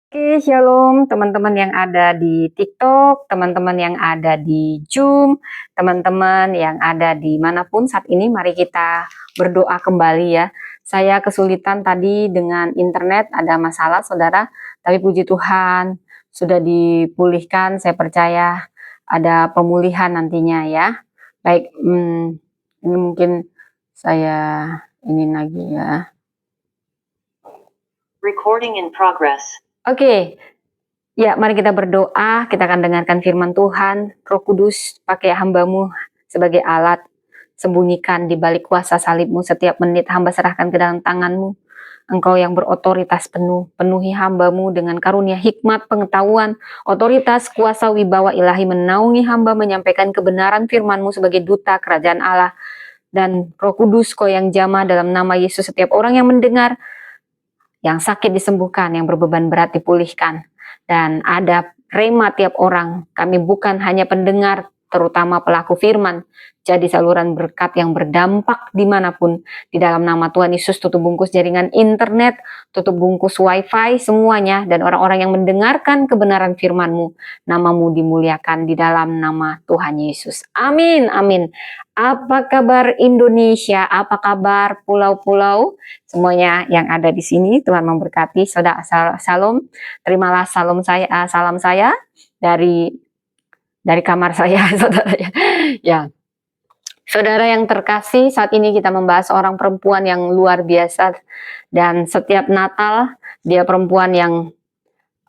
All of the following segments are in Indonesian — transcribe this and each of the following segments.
Oke, shalom teman-teman yang ada di TikTok, teman-teman yang ada di Zoom, teman-teman yang ada di manapun saat ini, mari kita berdoa kembali ya. Saya kesulitan tadi dengan internet, ada masalah saudara, tapi puji Tuhan sudah dipulihkan, saya percaya ada pemulihan nantinya ya. Baik, ini mungkin saya ini lagi ya. Recording in progress. Oke, ya, mari kita berdoa, kita akan dengarkan firman Tuhan. Roh Kudus, pakai hamba-Mu sebagai alat, sembunyikan di balik kuasa salib-Mu setiap menit hamba serahkan ke dalam tangan-Mu. Engkau yang berotoritas penuh, penuhi hamba-Mu dengan karunia hikmat, pengetahuan, otoritas, kuasa, wibawa ilahi menaungi hamba menyampaikan kebenaran firman-Mu sebagai duta kerajaan Allah. Dan Roh Kudus, Kau yang jamah dalam nama Yesus setiap orang yang mendengar, yang sakit disembuhkan, yang berbeban berat dipulihkan. Dan ada rema tiap orang. Kami bukan hanya pendengar, terutama pelaku firman. Jadi saluran berkat yang berdampak dimanapun. Di dalam nama Tuhan Yesus, tutup bungkus jaringan internet, tutup bungkus wifi, semuanya. Dan orang-orang yang mendengarkan kebenaran firman-Mu, nama-Mu dimuliakan di dalam nama Tuhan Yesus. Amin, amin. Apa kabar Indonesia? Apa kabar pulau-pulau? Semuanya yang ada di sini, Tuhan memberkati. Saudara, salam. Terimalah salam saya dari kamar saya, saudara ya. Ya. Saudara yang terkasih, saat ini kita membahas seorang perempuan yang luar biasa, dan setiap Natal dia perempuan yang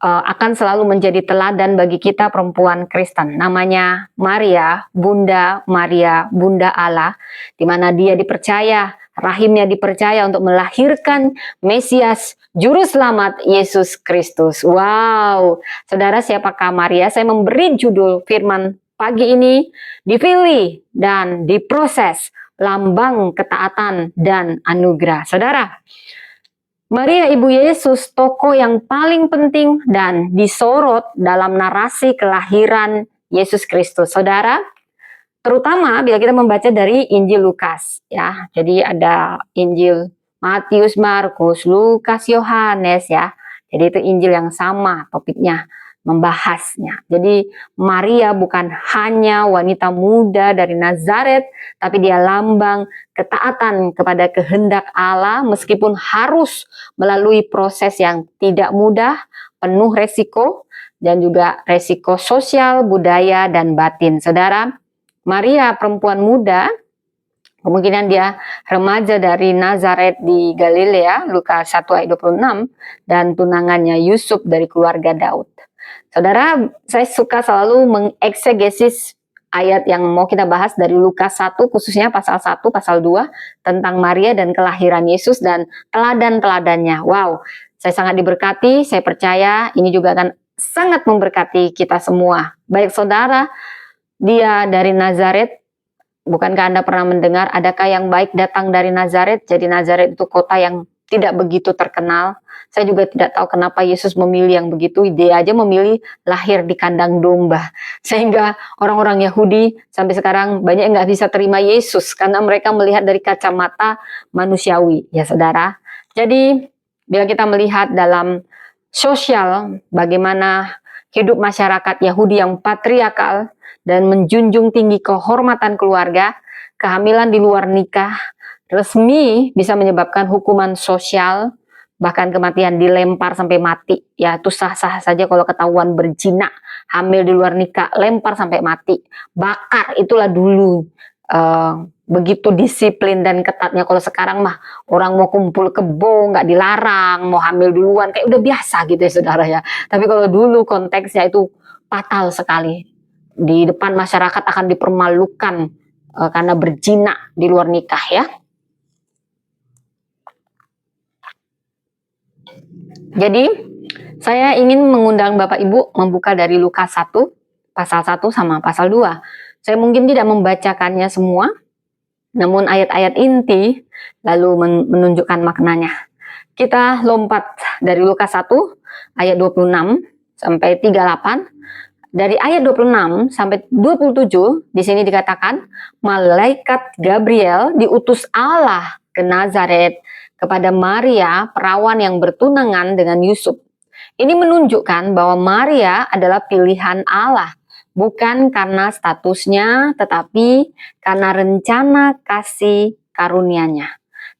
akan selalu menjadi teladan bagi kita perempuan Kristen. Namanya Maria, Bunda Maria, Bunda Allah, di mana dia dipercaya, rahimnya dipercaya untuk melahirkan Mesias, Juru Selamat Yesus Kristus. Wow, saudara, siapakah Maria? Saya memberi judul firman pagi ini, dipilih dan diproses, lambang ketaatan dan anugerah. Saudara, Maria Ibu Yesus, tokoh yang paling penting dan disorot dalam narasi kelahiran Yesus Kristus. Saudara, terutama bila kita membaca dari Injil Lukas ya. Jadi ada Injil Matius, Markus, Lukas, Yohanes ya. Jadi itu Injil yang sama topiknya, membahasnya. Jadi Maria bukan hanya wanita muda dari Nazaret, tapi dia lambang ketaatan kepada kehendak Allah meskipun harus melalui proses yang tidak mudah, penuh resiko, dan juga resiko sosial, budaya, dan batin. Saudara, Maria perempuan muda, kemungkinan dia remaja dari Nazaret di Galilea, Lukas 1 ayat 26, dan tunangannya Yusuf dari keluarga Daud. Saudara, saya suka selalu mengeksegesis ayat yang mau kita bahas dari Lukas 1, khususnya pasal 1, pasal 2, tentang Maria dan kelahiran Yesus dan teladan-teladannya. Wow, saya sangat diberkati, saya percaya ini juga akan sangat memberkati kita semua. Baik saudara, dia dari Nazaret. Bukankah Anda pernah mendengar, adakah yang baik datang dari Nazaret? Jadi Nazaret itu kota yang tidak begitu terkenal. Saya juga tidak tahu kenapa Yesus memilih yang begitu. Dia aja memilih lahir di kandang domba. Sehingga orang-orang Yahudi sampai sekarang banyak yang nggak bisa terima Yesus. Karena mereka melihat dari kacamata manusiawi. Ya saudara. Jadi bila kita melihat dalam sosial, bagaimana hidup masyarakat Yahudi yang patriarkal dan menjunjung tinggi kehormatan keluarga, kehamilan di luar nikah resmi bisa menyebabkan hukuman sosial, bahkan kematian, dilempar sampai mati. Ya, itu sah-sah saja kalau ketahuan berzina, hamil di luar nikah, lempar sampai mati, bakar. Itulah dulu begitu disiplin dan ketatnya. Kalau sekarang mah orang mau kumpul kebo nggak dilarang, mau hamil duluan kayak udah biasa gitu ya saudara ya. Tapi kalau dulu konteksnya itu fatal sekali. Di depan masyarakat akan dipermalukan karena berzina di luar nikah ya. Jadi saya ingin mengundang Bapak Ibu membuka dari Lukas 1, pasal 1 sama pasal 2. Saya mungkin tidak membacakannya semua, namun ayat-ayat inti lalu menunjukkan maknanya. Kita lompat dari Lukas 1 ayat 26 sampai 38. Dari ayat 26 sampai 27 di sini dikatakan malaikat Gabriel diutus Allah ke Nazaret kepada Maria, perawan yang bertunangan dengan Yusuf. Ini menunjukkan bahwa Maria adalah pilihan Allah, bukan karena statusnya, tetapi karena rencana kasih karunia-Nya.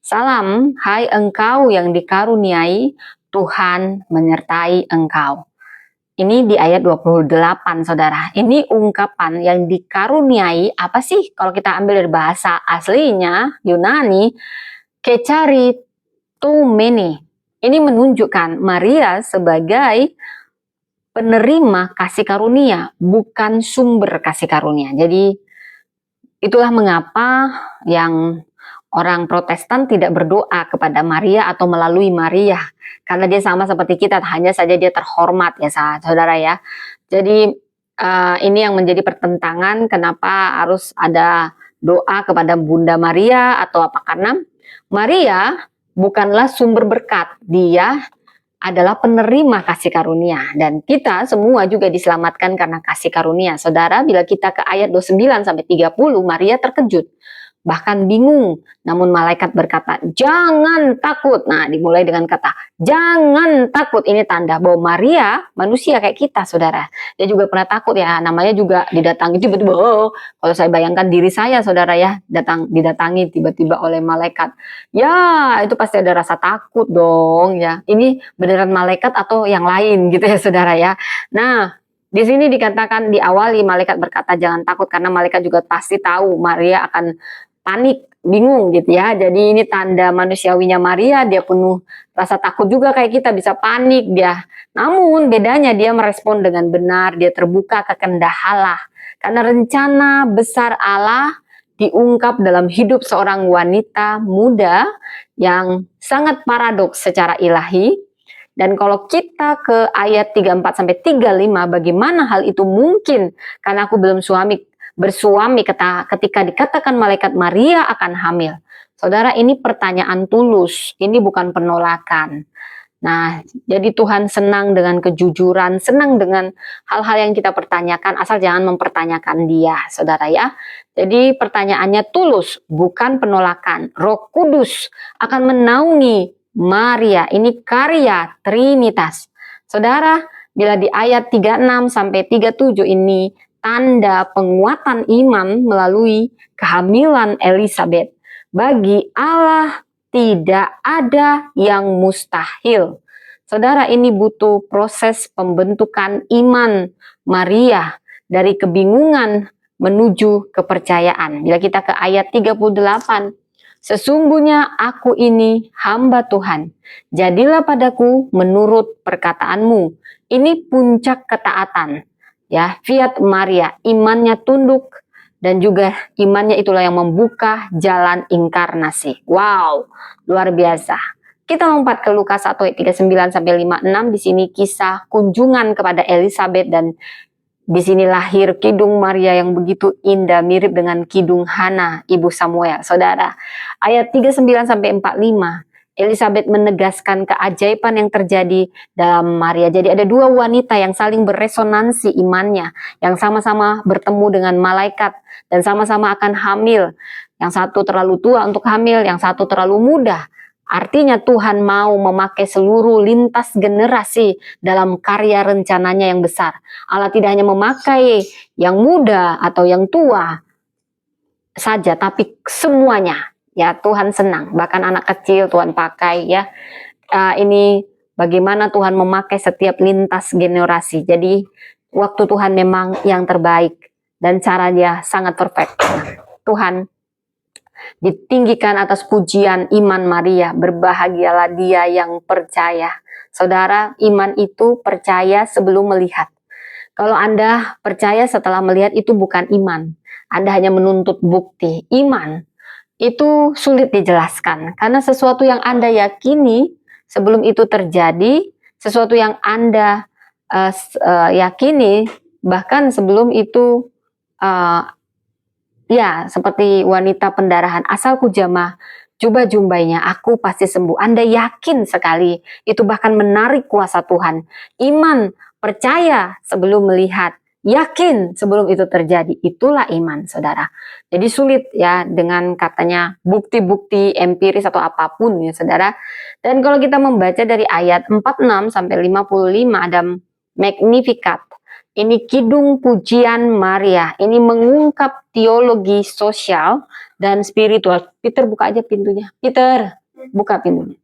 Salam, hai engkau yang dikaruniai, Tuhan menyertai engkau. Ini di ayat 28, saudara. Ini ungkapan yang dikaruniai, apa sih kalau kita ambil dari bahasa aslinya, Yunani, kecharitomene. Ini menunjukkan Maria sebagai penerima kasih karunia, bukan sumber kasih karunia. Jadi itulah mengapa yang orang Protestan tidak berdoa kepada Maria atau melalui Maria, karena dia sama seperti kita, hanya saja dia terhormat ya saudara ya. Jadi ini yang menjadi pertentangan, kenapa harus ada doa kepada Bunda Maria atau apa, karena Maria bukanlah sumber berkat, dia adalah penerima kasih karunia, dan kita semua juga diselamatkan karena kasih karunia. Saudara, bila kita ke ayat 29 sampai 30, Maria terkejut, bahkan bingung. Namun malaikat berkata, jangan takut. Nah, dimulai dengan kata, jangan takut. Ini tanda bahwa Maria manusia kayak kita, saudara. Dia juga pernah takut ya, namanya juga didatangi tiba-tiba. Oh, kalau saya bayangkan diri saya, saudara ya, didatangi tiba-tiba oleh malaikat. Ya, itu pasti ada rasa takut dong ya. Ini beneran malaikat atau yang lain gitu ya, saudara ya. Nah, di sini dikatakan diawali malaikat berkata jangan takut, karena malaikat juga pasti tahu Maria akan panik, bingung gitu ya. Jadi ini tanda manusiawinya Maria, dia penuh rasa takut juga kayak kita, bisa panik dia. Namun bedanya dia merespon dengan benar, dia terbuka ke kehendak Allah. Karena rencana besar Allah diungkap dalam hidup seorang wanita muda yang sangat paradoks secara ilahi. Dan kalau kita ke ayat 34 sampai 35, bagaimana hal itu mungkin? Karena aku belum bersuami ketika dikatakan malaikat Maria akan hamil. Saudara, ini pertanyaan tulus, ini bukan penolakan. Nah, jadi Tuhan senang dengan kejujuran, senang dengan hal-hal yang kita pertanyakan, asal jangan mempertanyakan dia, saudara ya. Jadi pertanyaannya tulus, bukan penolakan. Roh Kudus akan menaungi Maria, ini karya Trinitas. Saudara, bila di ayat 36 sampai 37 ini tanda penguatan iman melalui kehamilan Elizabeth. Bagi Allah tidak ada yang mustahil. Saudara, ini butuh proses pembentukan iman Maria dari kebingungan menuju kepercayaan. Bila kita ke ayat 38, sesungguhnya aku ini hamba Tuhan, jadilah padaku menurut perkataanmu. Ini puncak ketaatan. Ya, fiat Maria, imannya tunduk, dan juga imannya itulah yang membuka jalan inkarnasi. Wow, luar biasa. Kita lompat ke Lukas 1 ayat 39 sampai 56. Di sini kisah kunjungan kepada Elizabeth, dan di sini lahir kidung Maria yang begitu indah, mirip dengan kidung Hana, ibu Samuel. Saudara, ayat 39 sampai 45. Elizabeth menegaskan keajaiban yang terjadi dalam Maria. Jadi ada dua wanita yang saling beresonansi imannya, yang sama-sama bertemu dengan malaikat dan sama-sama akan hamil. Yang satu terlalu tua untuk hamil, yang satu terlalu muda. Artinya Tuhan mau memakai seluruh lintas generasi dalam karya rencananya yang besar. Allah tidak hanya memakai yang muda atau yang tua saja, tapi semuanya. Ya, Tuhan senang, bahkan anak kecil Tuhan pakai ya. Ini bagaimana Tuhan memakai setiap lintas generasi. Jadi waktu Tuhan memang yang terbaik dan caranya sangat perfect. Tuhan ditinggikan atas pujian iman Maria. Berbahagialah dia yang percaya. Saudara, iman itu percaya sebelum melihat. Kalau Anda percaya setelah melihat, itu bukan iman. Anda hanya menuntut bukti. Iman itu sulit dijelaskan, karena sesuatu yang Anda yakini sebelum itu terjadi, sesuatu yang Anda yakini bahkan sebelum itu, ya seperti wanita pendarahan, asalku jamah jubah jumbainya, aku pasti sembuh. Anda yakin sekali, itu bahkan menarik kuasa Tuhan. Iman, percaya sebelum melihat, yakin sebelum itu terjadi. Itulah iman, saudara. Jadi sulit ya dengan katanya bukti-bukti empiris atau apapun ya, saudara. Dan kalau kita membaca dari ayat 46 sampai 55 ada Magnificat. Ini kidung pujian Maria. Ini mengungkap teologi sosial dan spiritual. Peter, buka aja pintunya. Peter, buka pintunya.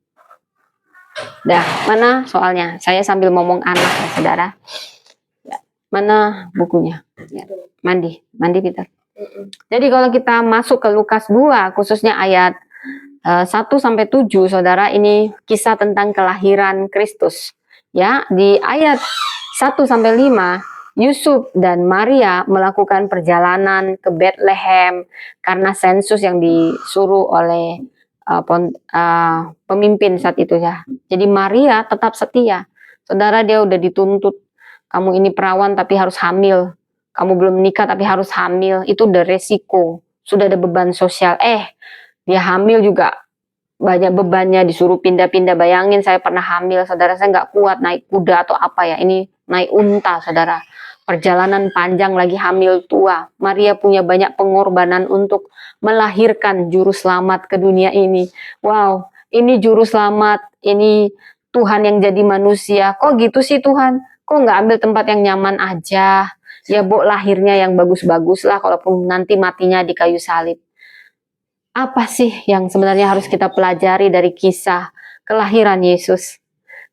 Dah, mana soalnya? Saya sambil ngomong anak ya, saudara. Ya, mana bukunya? Ya, mandi Peter. Jadi kalau kita masuk ke Lukas 2, khususnya ayat 1 sampai 7, saudara, ini kisah tentang kelahiran Kristus. Ya, di ayat 1 sampai 5, Yusuf dan Maria melakukan perjalanan ke Bethlehem karena sensus yang disuruh oleh pemimpin saat itu ya. Jadi Maria tetap setia. Saudara, dia udah dituntut, kamu ini perawan tapi harus hamil. Kamu belum menikah tapi harus hamil. Itu udah resiko. Sudah ada beban sosial. Dia hamil juga banyak bebannya, disuruh pindah-pindah. Bayangin saya pernah hamil, saudara, saya nggak kuat naik kuda atau apa ya. Ini naik unta, saudara. Perjalanan panjang lagi hamil tua. Maria punya banyak pengorbanan untuk melahirkan juru selamat ke dunia ini. Wow, ini juru selamat, ini Tuhan yang jadi manusia. Kok gitu sih Tuhan? Kok nggak ambil tempat yang nyaman aja? Ya lahirnya yang bagus-bagus lah, kalaupun nanti matinya di kayu salib. Apa sih yang sebenarnya harus kita pelajari dari kisah kelahiran Yesus?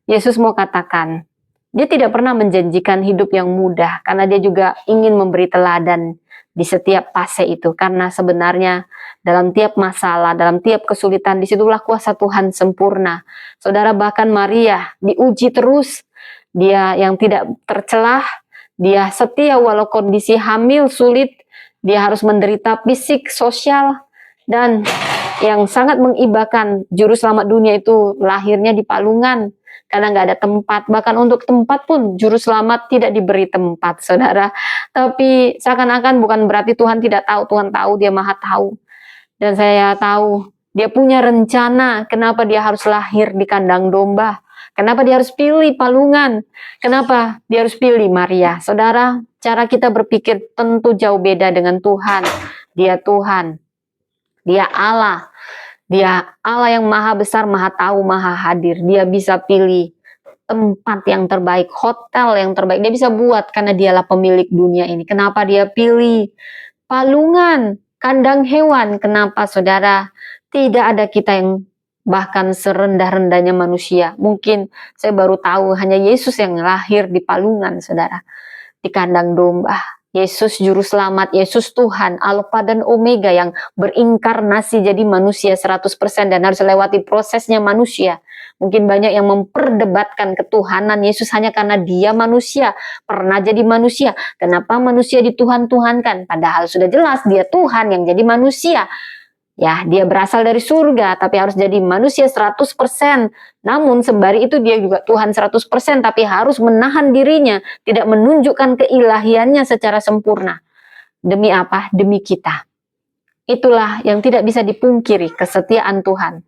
Yesus mau katakan, dia tidak pernah menjanjikan hidup yang mudah, karena dia juga ingin memberi teladan di setiap fase itu. Karena sebenarnya dalam tiap masalah, dalam tiap kesulitan, disitulah kuasa Tuhan sempurna. Saudara, bahkan Maria diuji terus, dia yang tidak tercelah, dia setia walau kondisi hamil sulit, dia harus menderita fisik, sosial, dan yang sangat mengibakan, juru selamat dunia itu lahirnya di palungan karena nggak ada tempat. Bahkan untuk tempat pun juru selamat tidak diberi tempat, saudara. Tapi seakan-akan bukan berarti Tuhan tidak tahu. Tuhan tahu, dia maha tahu. Dan saya tahu dia punya rencana kenapa dia harus lahir di kandang domba. Kenapa dia harus pilih palungan? Kenapa dia harus pilih Maria? Saudara, cara kita berpikir tentu jauh beda dengan Tuhan. Dia Tuhan. Dia Allah. Dia Allah yang maha besar, maha tahu, maha hadir. Dia bisa pilih tempat yang terbaik, hotel yang terbaik. Dia bisa buat karena dialah pemilik dunia ini. Kenapa dia pilih palungan, kandang hewan? Kenapa, saudara? Tidak ada kita yang bahkan serendah-rendahnya manusia. Mungkin saya baru tahu hanya Yesus yang lahir di palungan, saudara. Di kandang domba. Yesus juru selamat, Yesus Tuhan, Alfa dan Omega yang berinkarnasi jadi manusia 100% dan harus lewati prosesnya manusia. Mungkin banyak yang memperdebatkan ketuhanan Yesus hanya karena dia manusia, pernah jadi manusia. Kenapa manusia dituhan-tuhankan? Padahal sudah jelas dia Tuhan yang jadi manusia. Ya, dia berasal dari surga, tapi harus jadi manusia 100%. Namun sembari itu dia juga Tuhan 100%, tapi harus menahan dirinya, tidak menunjukkan keilahiannya secara sempurna. Demi apa? Demi kita. Itulah yang tidak bisa dipungkiri, kesetiaan Tuhan.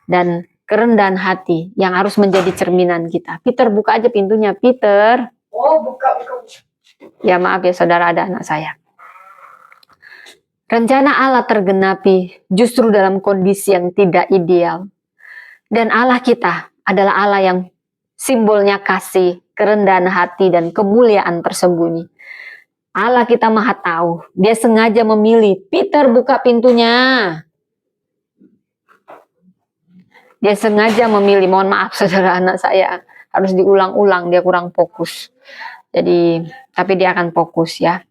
Dan kerendahan hati yang harus menjadi cerminan kita. Peter, buka aja pintunya, Peter. Oh, buka. Ya maaf ya saudara, ada anak saya. Rencana Allah tergenapi justru dalam kondisi yang tidak ideal. Dan Allah kita adalah Allah yang simbolnya kasih, kerendahan hati, dan kemuliaan tersembunyi. Allah kita maha tahu. Dia sengaja memilih. Peter, buka pintunya. Dia sengaja memilih. Mohon maaf saudara, anak saya harus diulang-ulang. Dia kurang fokus. Jadi, tapi dia akan fokus ya.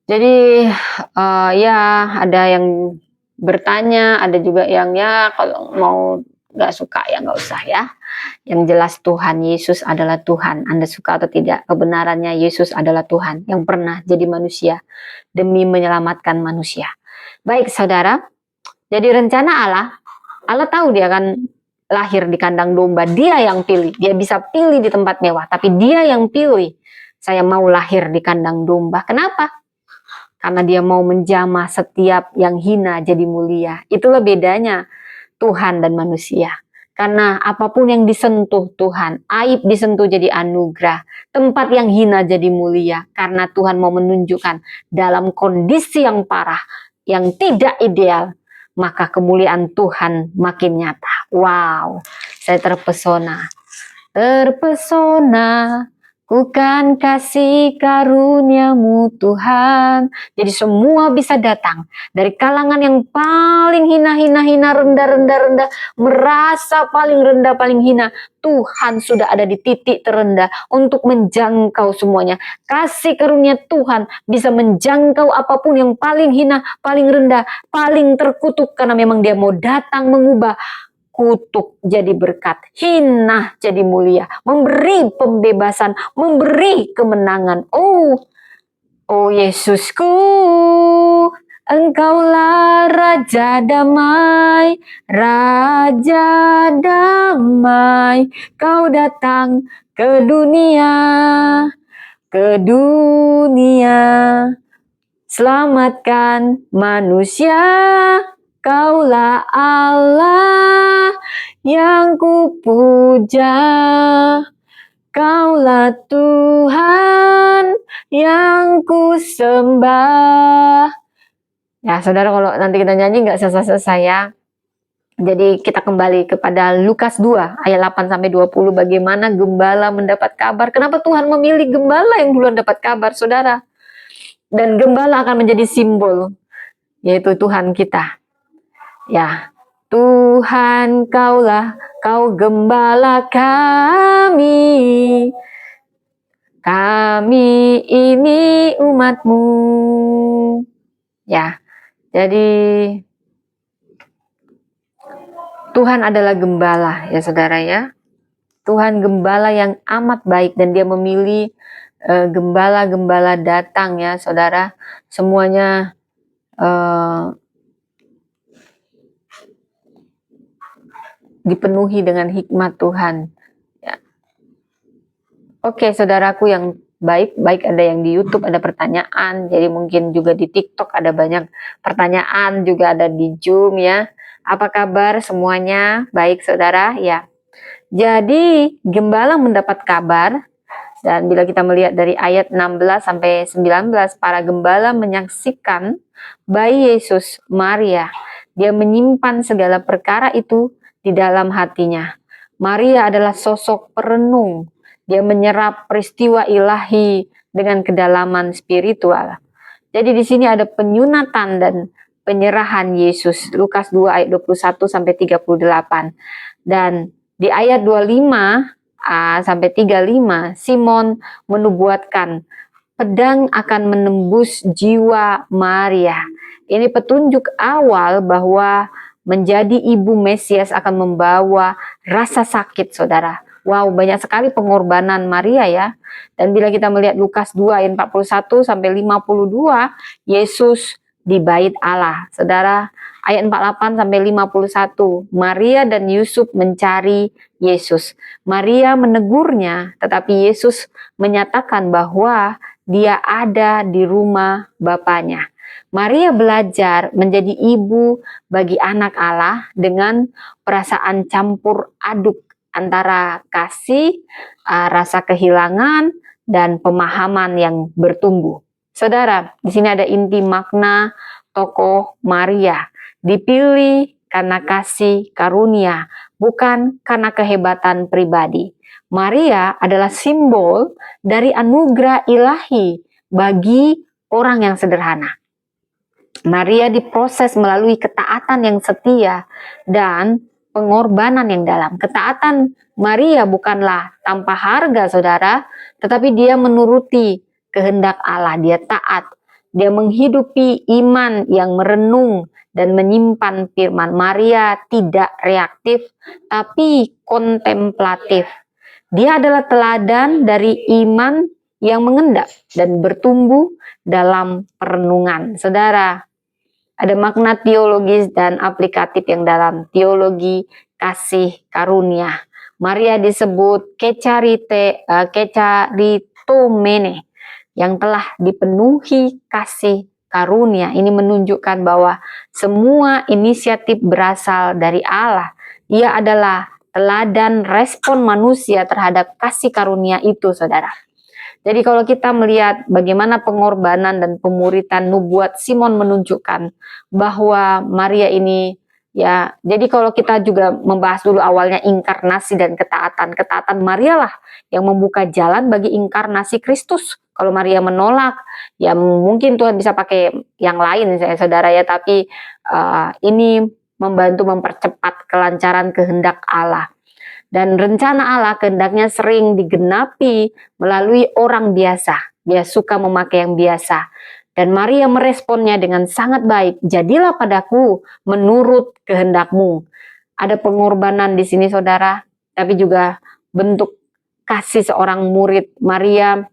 Jadi ya ada yang bertanya, ada juga yang ya kalau mau nggak suka ya nggak usah ya. Yang jelas Tuhan Yesus adalah Tuhan. Anda suka atau tidak, kebenarannya Yesus adalah Tuhan yang pernah jadi manusia demi menyelamatkan manusia. Baik saudara, jadi rencana Allah tahu dia akan lahir di kandang domba. Dia yang pilih, dia bisa pilih di tempat mewah, tapi dia yang pilih. Saya mau lahir di kandang domba. Kenapa? Karena dia mau menjamah setiap yang hina jadi mulia. Itulah bedanya Tuhan dan manusia. Karena apapun yang disentuh Tuhan, aib disentuh jadi anugerah, tempat yang hina jadi mulia. Karena Tuhan mau menunjukkan dalam kondisi yang parah, yang tidak ideal, maka kemuliaan Tuhan makin nyata. Wow, saya terpesona. Terpesona, ku kan kasih karuniamu Tuhan. Jadi semua bisa datang dari kalangan yang paling hina, rendah, merasa paling rendah, paling hina. Tuhan sudah ada di titik terendah untuk menjangkau semuanya. Kasih karunia Tuhan bisa menjangkau apapun yang paling hina, paling rendah, paling terkutuk, karena memang Dia mau datang mengubah kutuk jadi berkat, hina jadi mulia, memberi pembebasan, memberi kemenangan. Oh Yesusku, Engkaulah Raja Damai, Raja Damai. Kau datang ke dunia, selamatkan manusia. Kaulah Allah yang kupuja, Kaulah Tuhan yang kusembah. Ya saudara, kalau nanti kita nyanyi nggak selesai-selesai ya. Jadi kita kembali kepada Lukas 2 ayat 8-20. Bagaimana gembala mendapat kabar. Kenapa Tuhan memilih gembala yang duluan dapat kabar, saudara? Dan gembala akan menjadi simbol, yaitu Tuhan kita. Ya, Tuhan Kau gembala kami. Kami ini umat-Mu. Ya, jadi Tuhan adalah gembala ya saudara ya. Tuhan gembala yang amat baik, dan Dia memilih gembala-gembala datang ya saudara. Semuanya dipenuhi dengan hikmat Tuhan. Ya. Oke, saudaraku yang baik ada yang di YouTube ada pertanyaan, jadi mungkin juga di TikTok ada banyak pertanyaan, juga ada di Zoom ya. Apa kabar semuanya? Baik saudara ya. Jadi gembala mendapat kabar, dan bila kita melihat dari ayat 16-19, para gembala menyaksikan bayi Yesus Maria. Dia menyimpan segala perkara itu di dalam hatinya. Maria adalah sosok perenung. Dia menyerap peristiwa ilahi dengan kedalaman spiritual. Jadi di sini ada penyunatan dan penyerahan Yesus. Lukas 2 ayat 21-38. Dan di ayat 25-35, Simon menubuatkan pedang akan menembus jiwa Maria. Ini petunjuk awal bahwa menjadi ibu Mesias akan membawa rasa sakit, saudara. Wow, banyak sekali pengorbanan Maria ya. Dan bila kita melihat Lukas 2 ayat 41-52, Yesus di bait Allah. Saudara, ayat 48-51, Maria dan Yusuf mencari Yesus. Maria menegurnya, tetapi Yesus menyatakan bahwa Dia ada di rumah Bapaknya. Maria belajar menjadi ibu bagi anak Allah dengan perasaan campur aduk antara kasih, rasa kehilangan, dan pemahaman yang bertumbuh. Saudara, di sini ada inti makna tokoh Maria. Dipilih karena kasih karunia, bukan karena kehebatan pribadi. Maria adalah simbol dari anugerah ilahi bagi orang yang sederhana. Maria diproses melalui ketaatan yang setia dan pengorbanan yang dalam. Ketaatan Maria bukanlah tanpa harga, saudara, tetapi dia menuruti kehendak Allah. Dia taat, dia menghidupi iman yang merenung dan menyimpan firman. Maria tidak reaktif, tapi kontemplatif. Dia adalah teladan dari iman yang mengendap dan bertumbuh dalam perenungan. Saudara, ada makna teologis dan aplikatif yang dalam teologi kasih karunia. Maria disebut kecharitomene, yang telah dipenuhi kasih karunia. Ini menunjukkan bahwa semua inisiatif berasal dari Allah. Ia adalah teladan respon manusia terhadap kasih karunia itu, saudara. Jadi kalau kita melihat bagaimana pengorbanan dan pemuritan nubuat Simon menunjukkan bahwa Maria ini, ya, jadi kalau kita juga membahas dulu awalnya inkarnasi dan ketaatan. Ketaatan Maria lah yang membuka jalan bagi inkarnasi Kristus. Kalau Maria menolak, ya mungkin Tuhan bisa pakai yang lain, saudara ya. Tapi ini membantu mempercepat kelancaran kehendak Allah. Dan rencana Allah kehendaknya sering digenapi melalui orang biasa. Dia suka memakai yang biasa. Dan Maria meresponnya dengan sangat baik. Jadilah padaku menurut kehendakmu. Ada pengorbanan di sini, saudara. Tapi juga bentuk kasih seorang murid. Maria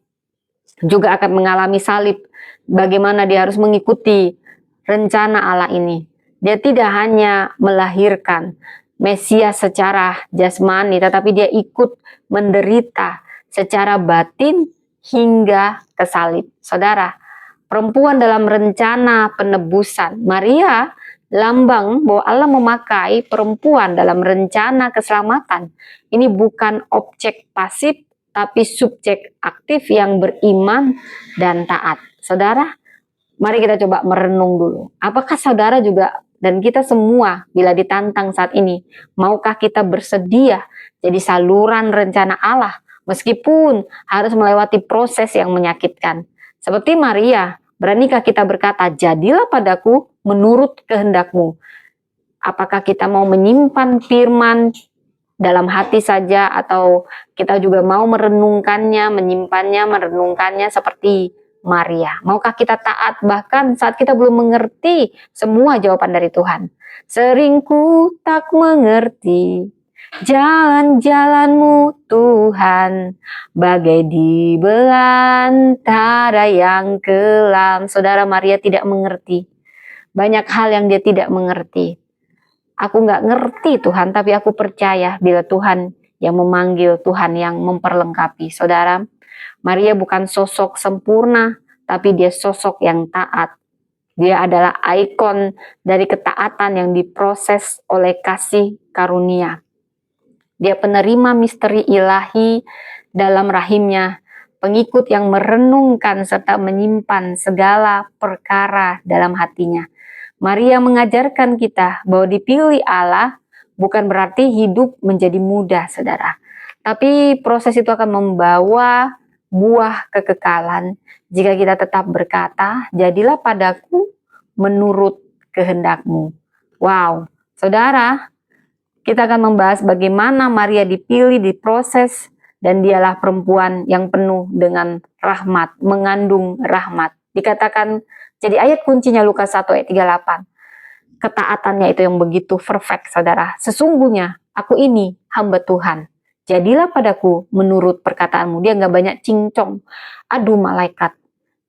juga akan mengalami salib. Bagaimana dia harus mengikuti rencana Allah ini. Dia tidak hanya melahirkan Mesias secara jasmani, tetapi dia ikut menderita secara batin hingga ke salib. Saudara, perempuan dalam rencana penebusan. Maria lambang bahwa Allah memakai perempuan dalam rencana keselamatan. Ini bukan objek pasif, tapi subjek aktif yang beriman dan taat. Saudara, mari kita coba merenung dulu. Apakah saudara juga dan kita semua bila ditantang saat ini, maukah kita bersedia jadi saluran rencana Allah meskipun harus melewati proses yang menyakitkan? Seperti Maria, beranikah kita berkata, jadilah padaku menurut kehendakmu? Apakah kita mau menyimpan firman dalam hati saja, atau kita juga mau merenungkannya, menyimpannya, merenungkannya seperti Maria? Maukah kita taat bahkan saat kita belum mengerti semua jawaban dari Tuhan? Sering ku tak mengerti jalan-jalanmu Tuhan, bagai di belantara yang kelam. Saudara, Maria tidak mengerti. Banyak hal yang dia tidak mengerti. Aku nggak ngerti Tuhan, tapi aku percaya bila Tuhan yang memanggil, Tuhan yang memperlengkapi. Saudara, Maria bukan sosok sempurna, tapi dia sosok yang taat. Dia adalah ikon dari ketaatan yang diproses oleh kasih karunia. Dia penerima misteri ilahi dalam rahimnya, pengikut yang merenungkan serta menyimpan segala perkara dalam hatinya. Maria mengajarkan kita bahwa dipilih Allah bukan berarti hidup menjadi mudah, saudara. Tapi proses itu akan membawa buah kekekalan jika kita tetap berkata, jadilah padaku menurut kehendakmu. Wow, saudara, kita akan membahas bagaimana Maria dipilih, diproses, dan dialah perempuan yang penuh dengan rahmat, mengandung rahmat. Dikatakan, jadi ayat kuncinya Lukas 1 ayat 38. Ketaatannya itu yang begitu perfect, saudara. Sesungguhnya aku ini hamba Tuhan. Jadilah padaku menurut perkataanmu. Dia nggak banyak cincong. Aduh malaikat,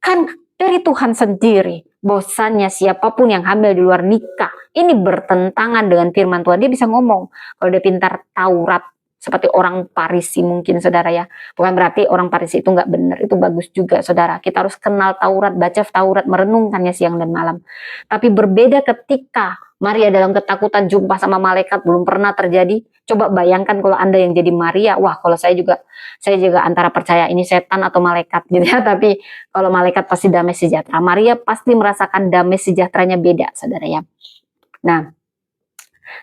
kan dari Tuhan sendiri. Bosannya siapapun yang hamil di luar nikah. Ini bertentangan dengan firman Tuhan. Dia bisa ngomong. Kalau dia pintar Taurat, seperti orang Farisi mungkin, saudara ya. Bukan berarti orang Farisi itu nggak benar. Itu bagus juga, saudara. Kita harus kenal Taurat, baca Taurat, merenungkannya siang dan malam. Tapi berbeda ketika Maria dalam ketakutan jumpa sama malaikat, belum pernah terjadi. Coba bayangkan kalau Anda yang jadi Maria. Wah, kalau saya juga antara percaya ini setan atau malaikat gitu ya. Tapi kalau malaikat pasti damai sejahtera. Maria pasti merasakan damai sejahteranya beda, saudara ya. Nah,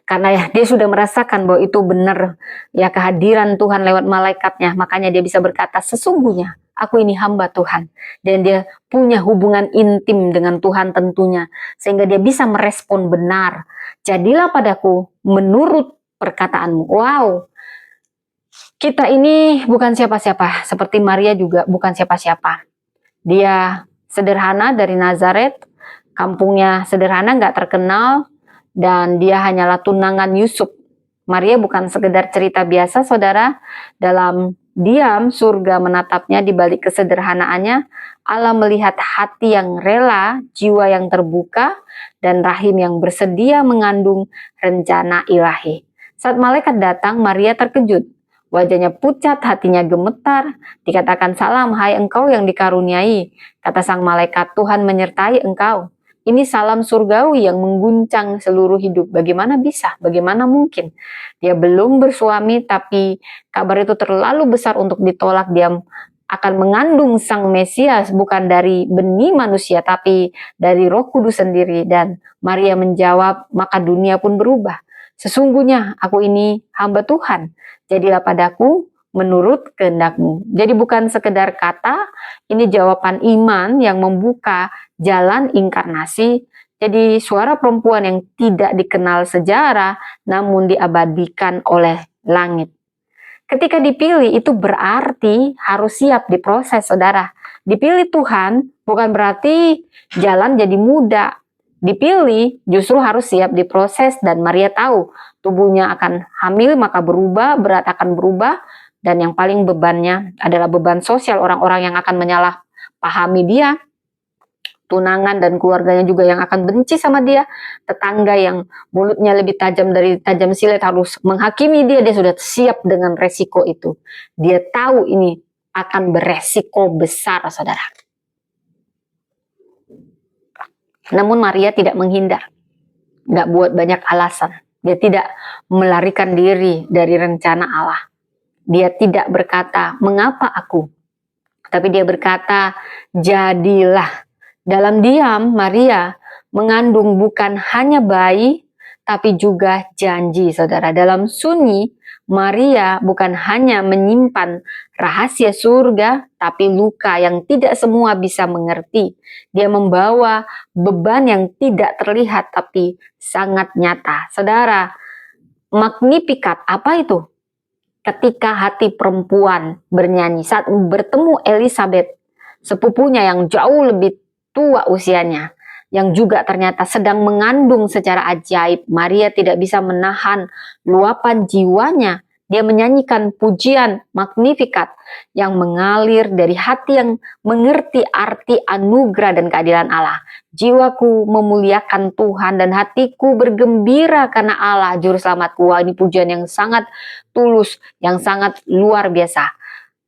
karena ya dia sudah merasakan bahwa itu benar ya kehadiran Tuhan lewat malaikatnya, makanya dia bisa berkata, sesungguhnya aku ini hamba Tuhan. Dan dia punya hubungan intim dengan Tuhan tentunya, sehingga dia bisa merespon benar. Jadilah padaku menurut perkataanmu. Wow, kita ini bukan siapa-siapa, seperti Maria juga bukan siapa-siapa. Dia sederhana dari Nazaret, kampungnya sederhana, nggak terkenal, dan dia hanyalah tunangan Yusuf. Maria bukan sekedar cerita biasa, saudara. Dalam diam, surga menatapnya di balik kesederhanaannya. Allah melihat hati yang rela, jiwa yang terbuka, dan rahim yang bersedia mengandung rencana ilahi. Saat malaikat datang, Maria terkejut. Wajahnya pucat, hatinya gemetar. Dikatakan, salam, hai engkau yang dikaruniai. Kata sang malaikat, Tuhan menyertai engkau. Ini salam surgawi yang mengguncang seluruh hidup. Bagaimana bisa? Bagaimana mungkin? Dia belum bersuami, tapi kabar itu terlalu besar untuk ditolak. Dia akan mengandung sang Mesias, bukan dari benih manusia, tapi dari Roh Kudus sendiri. Dan Maria menjawab, maka dunia pun berubah. Sesungguhnya aku ini hamba Tuhan, jadilah padaku menurut kehendak-Mu. Jadi bukan sekedar kata, ini jawaban iman yang membuka jalan inkarnasi. Jadi suara perempuan yang tidak dikenal sejarah namun diabadikan oleh langit. Ketika dipilih itu berarti harus siap diproses, saudara. Dipilih Tuhan bukan berarti jalan jadi mudah. Dipilih justru harus siap diproses, dan Maria tahu tubuhnya akan hamil maka berubah, berat akan berubah, dan yang paling bebannya adalah beban sosial, orang-orang yang akan menyalahpahami dia, tunangan dan keluarganya juga yang akan benci sama dia, tetangga yang mulutnya lebih tajam dari tajam silet harus menghakimi dia. Dia sudah siap dengan resiko itu. Dia tahu ini akan beresiko besar, saudara. Namun Maria tidak menghindar, nggak buat banyak alasan. Dia tidak melarikan diri dari rencana Allah. Dia tidak berkata, mengapa aku? Tapi dia berkata, jadilah. Dalam diam, Maria mengandung bukan hanya bayi, tapi juga janji, saudara. Dalam sunyi, Maria bukan hanya menyimpan rahasia surga, tapi luka yang tidak semua bisa mengerti. Dia membawa beban yang tidak terlihat, tapi sangat nyata. Saudara, Magnificat, apa itu? Ketika hati perempuan bernyanyi saat bertemu Elizabeth, sepupunya yang jauh lebih tua usianya, yang juga ternyata sedang mengandung secara ajaib. Maria tidak bisa menahan luapan jiwanya. Dia menyanyikan pujian Magnificat yang mengalir dari hati yang mengerti arti anugerah dan keadilan Allah. Jiwaku memuliakan Tuhan dan hatiku bergembira karena Allah Juru Selamatku. Wah, ini pujian yang sangat tulus, yang sangat luar biasa.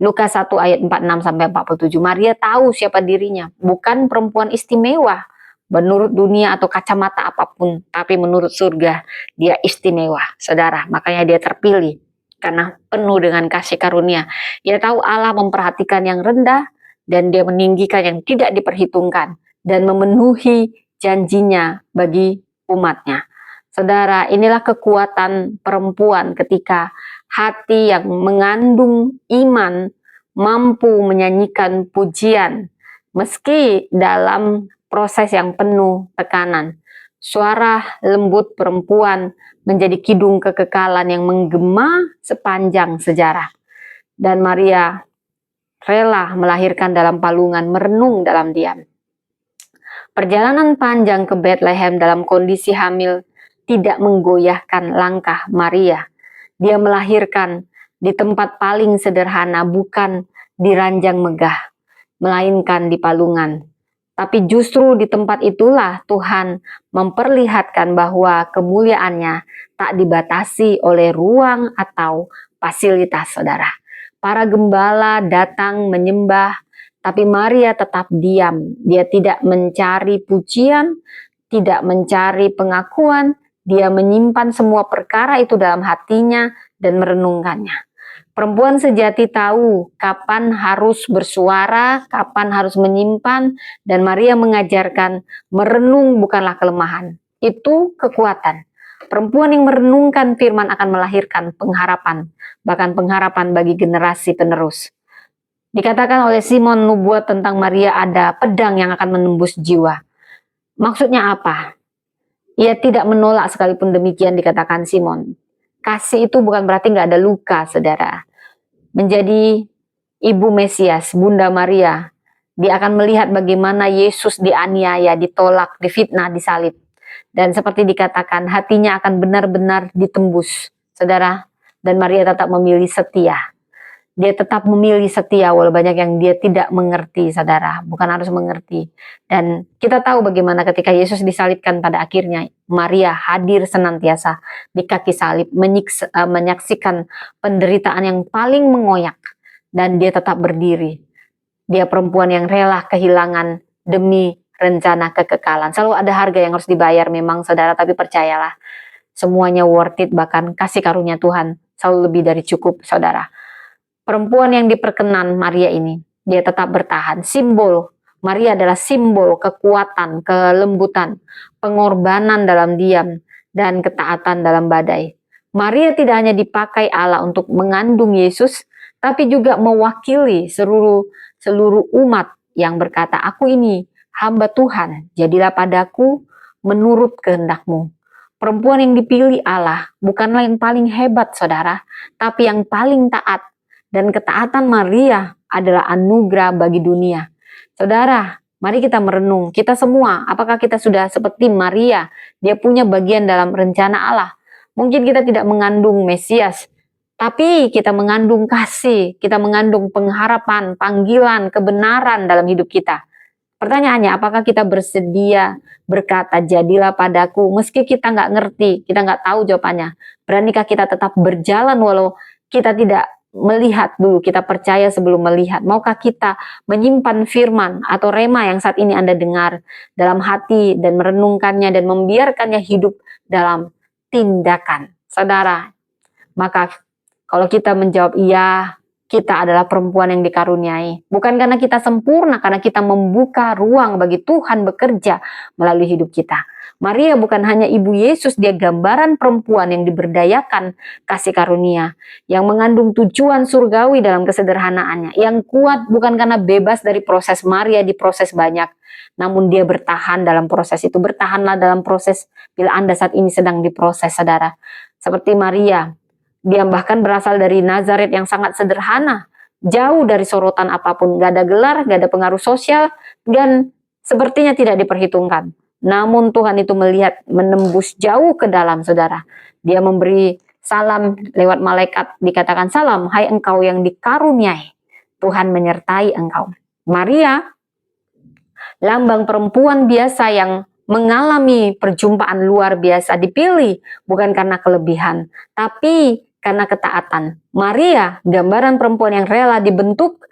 Lukas 1 ayat 46-47. Maria tahu siapa dirinya, bukan perempuan istimewa menurut dunia atau kacamata apapun, tapi menurut surga dia istimewa, saudara. Makanya dia terpilih karena penuh dengan kasih karunia. Dia tahu Allah memperhatikan yang rendah dan dia meninggikan yang tidak diperhitungkan dan memenuhi janjinya bagi umatnya. Saudara, inilah kekuatan perempuan ketika hati yang mengandung iman mampu menyanyikan pujian meski dalam proses yang penuh tekanan. Suara lembut perempuan menjadi kidung kekekalan yang menggema sepanjang sejarah. Dan Maria rela melahirkan dalam palungan, merenung dalam diam. Perjalanan panjang ke Bethlehem dalam kondisi hamil tidak menggoyahkan langkah Maria. Dia melahirkan di tempat paling sederhana, bukan di ranjang megah, melainkan di palungan. Tapi justru di tempat itulah Tuhan memperlihatkan bahwa kemuliaannya tak dibatasi oleh ruang atau fasilitas, saudara. Para gembala datang menyembah, tapi Maria tetap diam. Dia tidak mencari pujian, tidak mencari pengakuan. Dia menyimpan semua perkara itu dalam hatinya dan merenungkannya. Perempuan sejati tahu kapan harus bersuara, kapan harus menyimpan, dan Maria mengajarkan merenung bukanlah kelemahan. Itu kekuatan. Perempuan yang merenungkan firman akan melahirkan pengharapan, bahkan pengharapan bagi generasi penerus. Dikatakan oleh Simon nubuat tentang Maria ada pedang yang akan menembus jiwa. Maksudnya apa? Ia tidak menolak, sekalipun demikian dikatakan Simon. Kasih itu bukan berarti nggak ada luka, saudara. Menjadi ibu Mesias, Bunda Maria, dia akan melihat bagaimana Yesus dianiaya, ditolak, difitnah, disalib. Dan seperti dikatakan, hatinya akan benar-benar ditembus, saudara. Dan Maria tetap memilih setia. Dia tetap memilih setia walau banyak yang dia tidak mengerti, saudara. Bukan harus mengerti. Dan kita tahu bagaimana ketika Yesus disalibkan pada akhirnya, Maria hadir senantiasa di kaki salib, menyaksikan penderitaan yang paling mengoyak. Dan dia tetap berdiri. Dia perempuan yang rela kehilangan demi rencana kekekalan. Selalu ada harga yang harus dibayar memang saudara, tapi percayalah, semuanya worth it, bahkan kasih karunia Tuhan selalu lebih dari cukup saudara. Perempuan yang diperkenan Maria ini, dia tetap bertahan. Simbol, Maria adalah simbol kekuatan, kelembutan, pengorbanan dalam diam, dan ketaatan dalam badai. Maria tidak hanya dipakai Allah untuk mengandung Yesus, tapi juga mewakili seluruh umat yang berkata, aku ini hamba Tuhan, jadilah padaku menurut kehendak-Mu. Perempuan yang dipilih Allah bukanlah yang paling hebat saudara, tapi yang paling taat. Dan ketaatan Maria adalah anugerah bagi dunia. Saudara, mari kita merenung, kita semua, apakah kita sudah seperti Maria? Dia punya bagian dalam rencana Allah. Mungkin kita tidak mengandung Mesias, tapi kita mengandung kasih, kita mengandung pengharapan, panggilan, kebenaran dalam hidup kita. Pertanyaannya, apakah kita bersedia berkata, jadilah padaku, meski kita nggak ngerti, kita nggak tahu jawabannya. Beranikah kita tetap berjalan walau kita tidak melihat dulu, kita percaya sebelum melihat? Maukah kita menyimpan firman atau rema yang saat ini Anda dengar dalam hati dan merenungkannya dan membiarkannya hidup dalam tindakan? Saudara, maka kalau kita menjawab iya, kita adalah perempuan yang dikaruniai. Bukan karena kita sempurna, karena kita membuka ruang bagi Tuhan bekerja melalui hidup kita. Maria bukan hanya ibu Yesus, dia gambaran perempuan yang diberdayakan kasih karunia, yang mengandung tujuan surgawi dalam kesederhanaannya, yang kuat bukan karena bebas dari proses. Maria diproses banyak, namun dia bertahan dalam proses itu. Bertahanlah dalam proses bila Anda saat ini sedang diproses, saudara. Seperti Maria, dia bahkan berasal dari Nazaret yang sangat sederhana, jauh dari sorotan apapun, gak ada gelar, gak ada pengaruh sosial, dan sepertinya tidak diperhitungkan. Namun Tuhan itu melihat, menembus jauh ke dalam, saudara. Dia memberi salam lewat malaikat, dikatakan, salam, hai engkau yang dikaruniai, Tuhan menyertai engkau. Maria, lambang perempuan biasa yang mengalami perjumpaan luar biasa, dipilih bukan karena kelebihan, tapi karena ketaatan. Maria, gambaran perempuan yang rela dibentuk,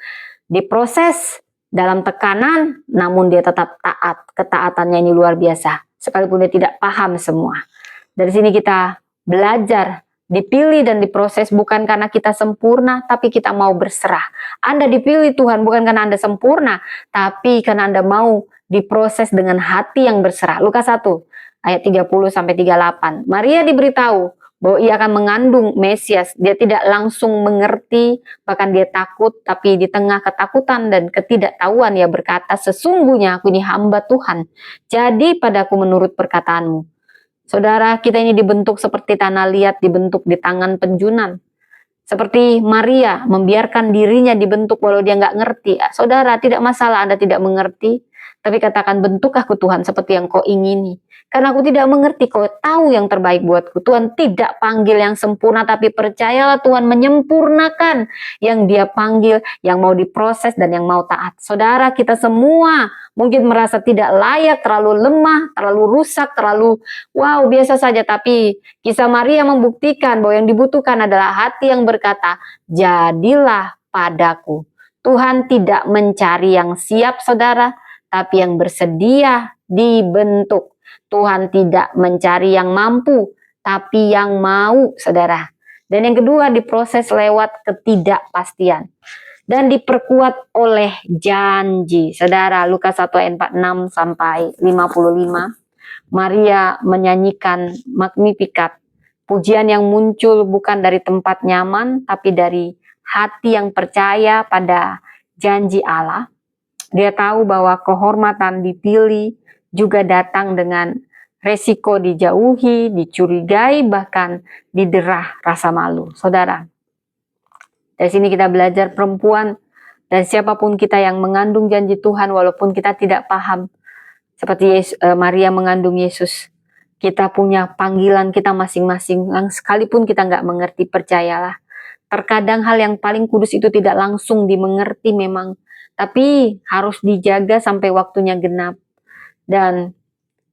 diproses dalam tekanan, namun dia tetap taat. Ketaatannya ini luar biasa, sekalipun dia tidak paham semua. Dari sini kita belajar, dipilih dan diproses bukan karena kita sempurna, tapi kita mau berserah. Anda dipilih Tuhan bukan karena Anda sempurna, tapi karena Anda mau diproses dengan hati yang berserah. Lukas 1 ayat 30-38. Maria diberitahu bahwa ia akan mengandung Mesias. Dia tidak langsung mengerti, bahkan dia takut, tapi di tengah ketakutan dan ketidaktahuan ia berkata, sesungguhnya aku ini hamba Tuhan, jadi padaku menurut perkataanmu. Saudara, kita ini dibentuk seperti tanah liat dibentuk di tangan penjunan. Seperti Maria membiarkan dirinya dibentuk walau dia nggak ngerti. Saudara, tidak masalah Anda tidak mengerti, tapi katakan, bentuk aku Tuhan seperti yang kau ingini. Karena aku tidak mengerti, kau tahu yang terbaik buatku. Tuhan tidak panggil yang sempurna, tapi percayalah Tuhan menyempurnakan yang dia panggil, yang mau diproses dan yang mau taat. Saudara, kita semua mungkin merasa tidak layak, terlalu lemah, terlalu rusak, terlalu biasa saja. Tapi kisah Maria membuktikan bahwa yang dibutuhkan adalah hati yang berkata, jadilah padaku. Tuhan tidak mencari yang siap, saudara, tapi yang bersedia dibentuk. Tuhan tidak mencari yang mampu, tapi yang mau, saudara. Dan yang kedua, diproses lewat ketidakpastian dan diperkuat oleh janji. Saudara, Lukas 1 ayat 46-55. Maria menyanyikan Magnificat, pujian yang muncul bukan dari tempat nyaman, tapi dari hati yang percaya pada janji Allah. Dia tahu bahwa kehormatan dipilih juga datang dengan resiko dijauhi, dicurigai, bahkan diderah rasa malu. Saudara, dari sini kita belajar perempuan dan siapapun kita yang mengandung janji Tuhan walaupun kita tidak paham. Seperti Maria mengandung Yesus. Kita punya panggilan kita masing-masing. Sekalipun kita nggak mengerti, percayalah. Terkadang hal yang paling kudus itu tidak langsung dimengerti memang. Tapi harus dijaga sampai waktunya genap. Dan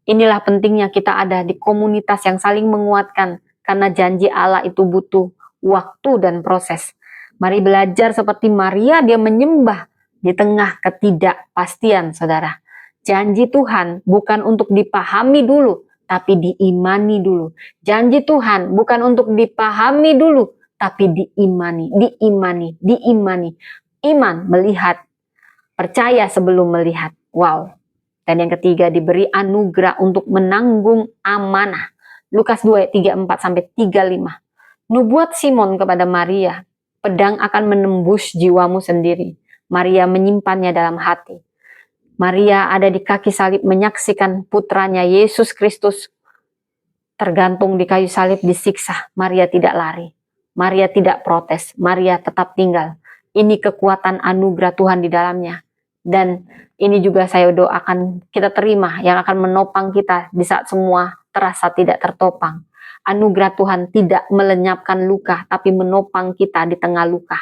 inilah pentingnya kita ada di komunitas yang saling menguatkan. Karena janji Allah itu butuh waktu dan proses. Mari belajar seperti Maria, dia menyembah di tengah ketidakpastian, saudara. Janji Tuhan bukan untuk dipahami dulu, tapi diimani dulu. Janji Tuhan bukan untuk dipahami dulu, tapi diimani. Iman melihat, percaya sebelum melihat. Wow. Dan yang ketiga, diberi anugerah untuk menanggung amanah. Lukas 2 ayat 34-35. Nubuat Simon kepada Maria, pedang akan menembus jiwamu sendiri. Maria menyimpannya dalam hati. Maria ada di kaki salib menyaksikan putranya Yesus Kristus tergantung di kayu salib, disiksa. Maria tidak lari. Maria tidak protes. Maria tetap tinggal. Ini kekuatan anugerah Tuhan di dalamnya. Dan ini juga saya doakan kita terima, yang akan menopang kita di saat semua terasa tidak tertopang. Anugerah Tuhan tidak melenyapkan luka, tapi menopang kita di tengah luka.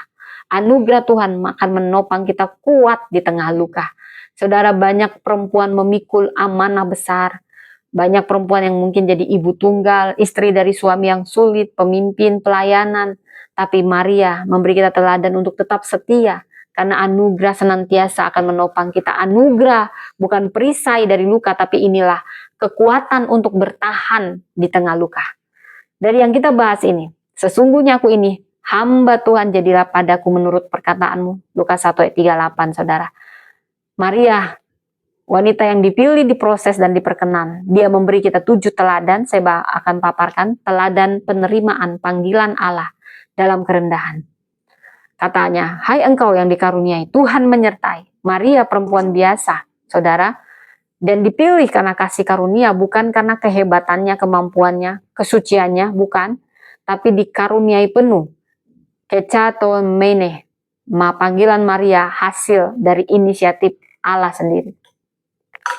Anugerah Tuhan akan menopang kita kuat di tengah luka. Saudara, banyak perempuan memikul amanah besar. Banyak perempuan yang mungkin jadi ibu tunggal, istri dari suami yang sulit, pemimpin, pelayanan. Tapi Maria memberi kita teladan untuk tetap setia. Karena anugerah senantiasa akan menopang kita. Anugerah bukan perisai dari luka, tapi inilah kekuatan untuk bertahan di tengah luka. Dari yang kita bahas ini, sesungguhnya aku ini hamba Tuhan, jadilah padaku menurut perkataanmu. Lukas 1 ayat 38, saudara. Maria, wanita yang dipilih, diproses, dan diperkenan. Dia memberi kita 7 teladan, saya akan paparkan. Teladan penerimaan panggilan Allah dalam kerendahan. Katanya, hai engkau yang dikaruniai, Tuhan menyertai. Maria perempuan biasa, saudara. Dan dipilih karena kasih karunia, bukan karena kehebatannya, kemampuannya, kesuciannya, bukan. Tapi dikaruniai penuh. Kecato mene. Panggilan Maria hasil dari inisiatif Allah sendiri.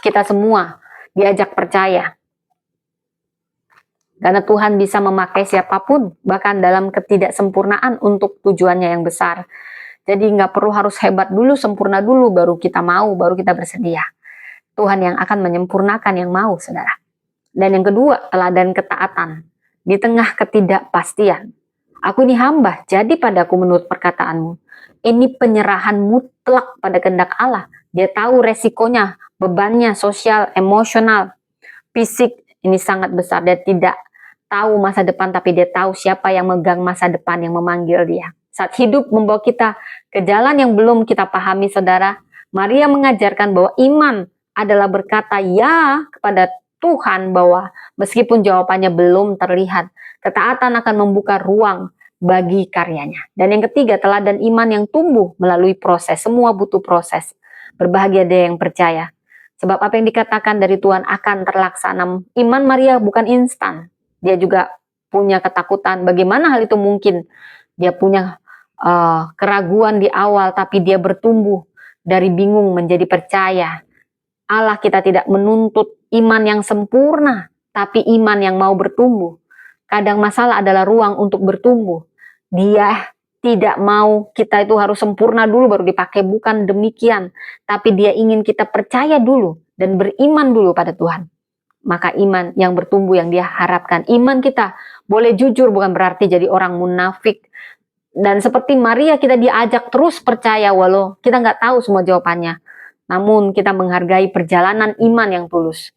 Kita semua diajak percaya. Karena Tuhan bisa memakai siapapun, bahkan dalam ketidaksempurnaan untuk tujuannya yang besar. Jadi nggak perlu harus hebat dulu, sempurna dulu, baru kita mau, baru kita bersedia. Tuhan yang akan menyempurnakan yang mau, saudara. Dan yang kedua, teladan ketaatan. Di tengah ketidakpastian. Aku ini hamba, jadi padaku menurut perkataanmu. Ini penyerahan mutlak pada kehendak Allah. Dia tahu resikonya, bebannya, sosial, emosional, fisik, ini sangat besar. Dia tidak tahu masa depan, tapi dia tahu siapa yang megang masa depan, yang memanggil dia. Saat hidup membawa kita ke jalan yang belum kita pahami, saudara, Maria mengajarkan bahwa iman adalah berkata ya kepada Tuhan, bahwa meskipun jawabannya belum terlihat, ketaatan akan membuka ruang bagi karyanya. Dan yang ketiga, teladan iman yang tumbuh melalui proses. Semua butuh proses. Berbahagia dia yang percaya. Sebab apa yang dikatakan dari Tuhan akan terlaksana. Iman Maria bukan instan. Dia juga punya ketakutan. Bagaimana hal itu mungkin? Dia punya keraguan di awal, tapi dia bertumbuh dari bingung menjadi percaya. Allah kita tidak menuntut iman yang sempurna, tapi iman yang mau bertumbuh. Kadang masalah adalah ruang untuk bertumbuh. Dia tidak mau kita itu harus sempurna dulu baru dipakai, bukan demikian. Tapi dia ingin kita percaya dulu dan beriman dulu pada Tuhan. Maka iman yang bertumbuh yang dia harapkan. Iman kita boleh jujur, bukan berarti jadi orang munafik. Dan seperti Maria, kita diajak terus percaya walau kita nggak tahu semua jawabannya. Namun kita menghargai perjalanan iman yang tulus.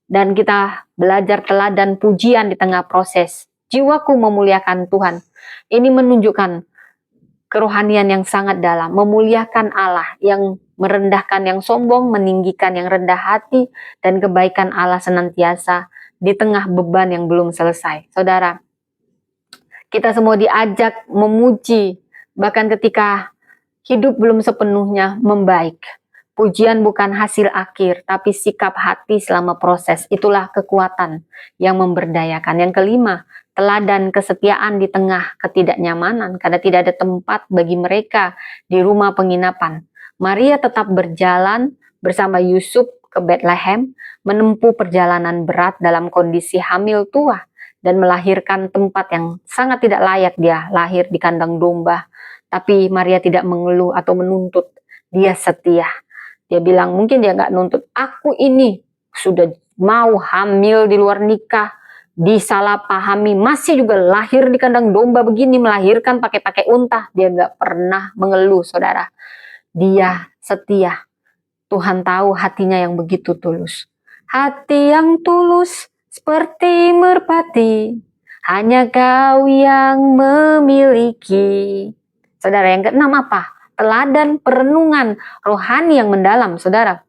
Dan kita belajar teladan pujian di tengah proses. Jiwaku memuliakan Tuhan. Ini menunjukkan kerohanian yang sangat dalam. Memuliakan Allah, yang merendahkan yang sombong, meninggikan yang rendah hati, dan kebaikan Allah senantiasa di tengah beban yang belum selesai. Saudara, kita semua diajak memuji, bahkan ketika hidup belum sepenuhnya membaik. Pujian bukan hasil akhir, tapi sikap hati selama proses. Itulah kekuatan yang memberdayakan. Yang kelima, teladan kesetiaan di tengah ketidaknyamanan, karena tidak ada tempat bagi mereka di rumah penginapan. Maria tetap berjalan bersama Yusuf ke Bethlehem, menempuh perjalanan berat dalam kondisi hamil tua, dan melahirkan tempat yang sangat tidak layak. Dia lahir di kandang domba, tapi Maria tidak mengeluh atau menuntut. Dia setia. Dia bilang, mungkin dia nggak nuntut, aku ini sudah mau hamil di luar nikah, disalahpahami, masih juga lahir di kandang domba begini, melahirkan pakai unta. Dia nggak pernah mengeluh, saudara. Dia setia. Tuhan tahu hatinya yang begitu tulus. Hati yang tulus seperti merpati, hanya Kau yang memiliki. Saudara, yang keenam apa? Teladan perenungan rohani yang mendalam, saudara.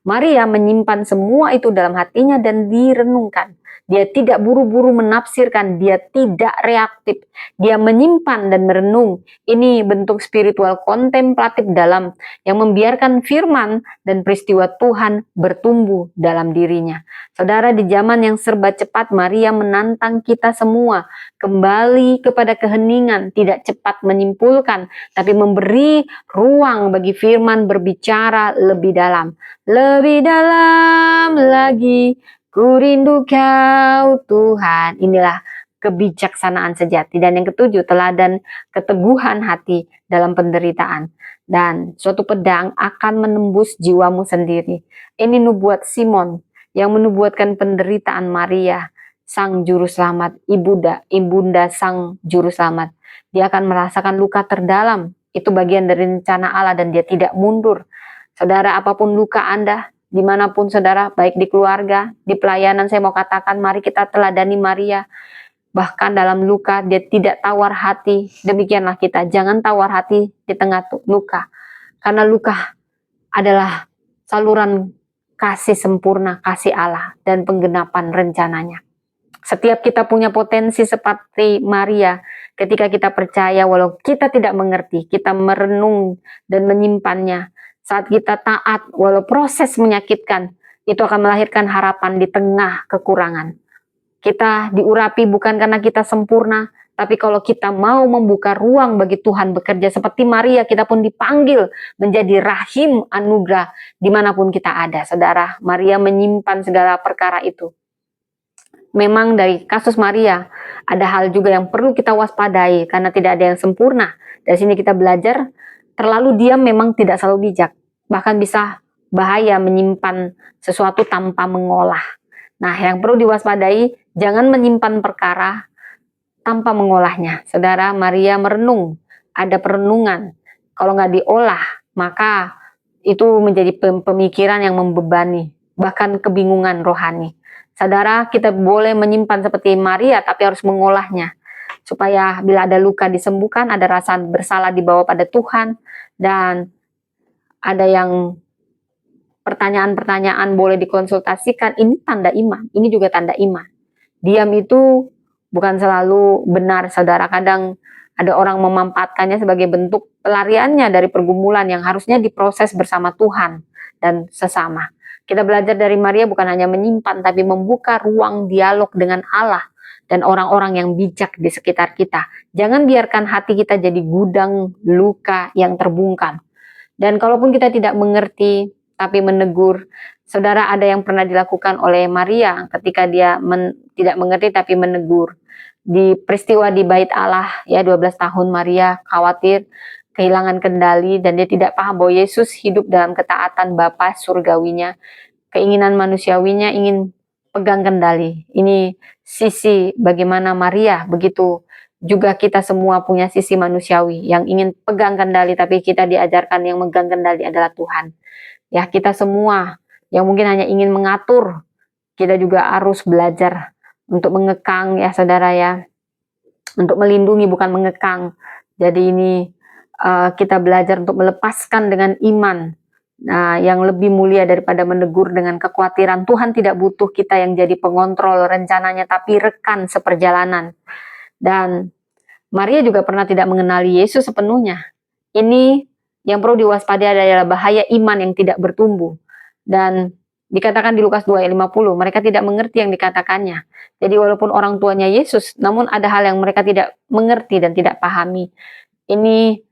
Maria menyimpan semua itu dalam hatinya dan direnungkan. Dia tidak buru-buru menafsirkan, dia tidak reaktif. Dia menyimpan dan merenung. Ini bentuk spiritual kontemplatif dalam yang membiarkan firman dan peristiwa Tuhan bertumbuh dalam dirinya. Saudara, di zaman yang serba cepat, Maria menantang kita semua kembali kepada keheningan, tidak cepat menyimpulkan, tapi memberi ruang bagi firman berbicara lebih dalam. Lebih dalam lagi, ku rindu Kau Tuhan. Inilah kebijaksanaan sejati. Dan yang ketujuh, teladan keteguhan hati dalam penderitaan. Dan suatu pedang akan menembus jiwamu sendiri. Ini nubuat Simon yang menubuatkan penderitaan Maria, sang juru selamat, ibunda sang juru selamat. Dia akan merasakan luka terdalam. Itu bagian dari rencana Allah dan dia tidak mundur. Saudara, apapun luka Anda, dimanapun saudara, baik di keluarga, di pelayanan, saya mau katakan, mari kita teladani Maria. Bahkan dalam luka, dia tidak tawar hati. Demikianlah kita, jangan tawar hati di tengah luka. Karena luka adalah saluran kasih sempurna, kasih Allah, dan penggenapan rencananya. Setiap kita punya potensi seperti Maria, ketika kita percaya, walau kita tidak mengerti, kita merenung dan menyimpannya. Saat kita taat, walau proses menyakitkan, itu akan melahirkan harapan di tengah kekurangan. Kita diurapi bukan karena kita sempurna, tapi kalau kita mau membuka ruang bagi Tuhan bekerja seperti Maria, kita pun dipanggil menjadi rahim anugerah dimanapun kita ada. Saudara, Maria menyimpan segala perkara itu. Memang dari kasus Maria, ada hal juga yang perlu kita waspadai, karena tidak ada yang sempurna. Dari sini kita belajar, terlalu diam memang tidak selalu bijak. Bahkan bisa bahaya menyimpan sesuatu tanpa mengolah. Nah, yang perlu diwaspadai, jangan menyimpan perkara tanpa mengolahnya. Saudara, Maria merenung, ada perenungan. Kalau nggak diolah, maka itu menjadi pemikiran yang membebani, bahkan kebingungan rohani. Saudara, kita boleh menyimpan seperti Maria, tapi harus mengolahnya. Supaya bila ada luka disembuhkan, ada rasa bersalah dibawa pada Tuhan, dan ada yang pertanyaan-pertanyaan boleh dikonsultasikan. Ini tanda iman, ini juga tanda iman. Diam itu bukan selalu benar, saudara. Kadang ada orang memanfaatkannya sebagai bentuk pelariannya dari pergumulan yang harusnya diproses bersama Tuhan dan sesama. Kita belajar dari Maria bukan hanya menyimpan, tapi membuka ruang dialog dengan Allah dan orang-orang yang bijak di sekitar kita. Jangan biarkan hati kita jadi gudang luka yang terbungkam. Dan kalaupun kita tidak mengerti, tapi menegur, saudara, ada yang pernah dilakukan oleh Maria ketika dia tidak mengerti tapi menegur. Di peristiwa di Bait Allah, ya 12 tahun Maria khawatir, kehilangan kendali, dan dia tidak paham bahwa Yesus hidup dalam ketaatan Bapa surgawinya. Keinginan manusiawinya ingin pegang kendali. Ini sisi bagaimana Maria, begitu juga kita semua punya sisi manusiawi yang ingin pegang kendali, tapi kita diajarkan yang megang kendali adalah Tuhan. Ya, kita semua yang mungkin hanya ingin mengatur, kita juga harus belajar untuk mengekang, ya saudara ya, untuk melindungi bukan mengekang. Jadi ini kita belajar untuk melepaskan dengan iman, yang lebih mulia daripada menegur dengan kekhawatiran. Tuhan tidak butuh kita yang jadi pengontrol rencananya, tapi rekan seperjalanan. Dan Maria juga pernah tidak mengenali Yesus sepenuhnya. Ini yang perlu diwaspadai adalah bahaya iman yang tidak bertumbuh. Dan dikatakan di Lukas 2 ayat 50, mereka tidak mengerti yang dikatakannya. Jadi walaupun orang tuanya Yesus, namun ada hal yang mereka tidak mengerti dan tidak pahami. Ini